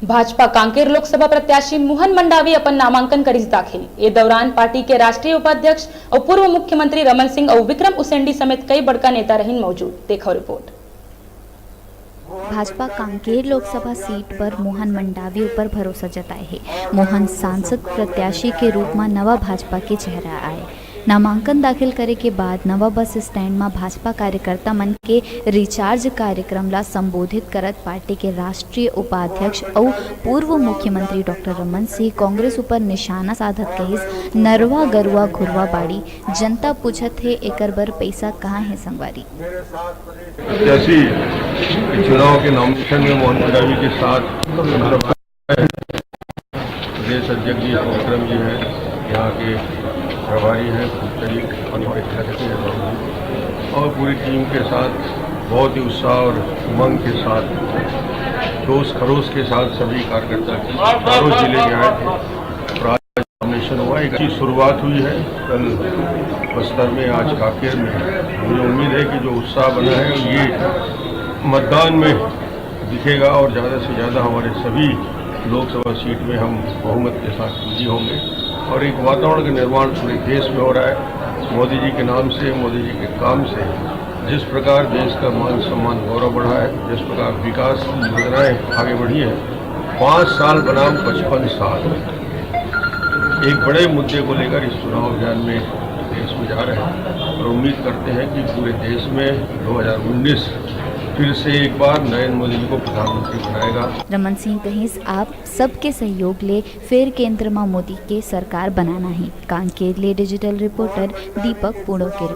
भाजपा कांकेर लोकसभा प्रत्याशी मोहन मंडावी अपन नामांकन करीस दाखिल। ये दौरान पार्टी के राष्ट्रीय उपाध्यक्ष और पूर्व मुख्यमंत्री रमन सिंह और विक्रम उसेंडी समेत कई बड़का नेता रहीन मौजूद। देखो रिपोर्ट। भाजपा कांकेर लोकसभा सीट पर मोहन मंडावी ऊपर भरोसा जताए है। मोहन सांसद प्रत्याशी के रूप में नवा भाजपा के चेहरा आए। नामांकन दाखिल करे के बाद नवा बस स्टैंड में भाजपा कार्यकर्ता मन के रिचार्ज कार्यक्रम ला संबोधित करत पार्टी के राष्ट्रीय उपाध्यक्ष और पूर्व मुख्यमंत्री डॉक्टर रमन सिंह कांग्रेस ऊपर निशाना साधत कहिस, नरवा गरुआ घुरवा बाड़ी, जनता पूछत है एकर बर पैसा कहाँ है संगवारी। प्रत्याशी चुनाव के नामांकन में मोहन मंडावी के साथ प्रदेश अध्यक्ष जी विक्रम जी हैं, यहाँ के प्रभारी हैं और पूरी टीम के साथ बहुत ही उत्साह और उमंग के साथ जोश खरोश के साथ सभी कार्यकर्ता चारों जिले के आए थे। नॉमिनेशन हुआ, एक अच्छी शुरुआत हुई है कल बस्तर में, आज कांकेर में। मुझे उम्मीद है कि जो उत्साह बना है ये मतदान में दिखेगा और ज़्यादा से ज़्यादा हमारे सभी लोकसभा सीट में हम बहुमत के साथ विजयी होंगे और एक वातावरण का निर्माण पूरे देश में हो रहा है। मोदी जी के नाम से, मोदी जी के काम से जिस प्रकार देश का मान सम्मान गौरव बढ़ा है, जिस प्रकार विकास की योजनाएं आगे बढ़ी है, 5 साल बनाम 55 साल, एक बड़े मुद्दे को लेकर इस चुनाव अभियान में देश में जा रहे हैं और उम्मीद करते हैं कि पूरे देश में 2019 फिर से एक बार नरेंद्र मोदी जी को प्रधानमंत्री बनाएगा। रमन सिंह कहिस, आप सबके सहयोग ले फिर केंद्र में मोदी के सरकार बनाना है। कांकेर ले डिजिटल रिपोर्टर दीपक पुणोकेर।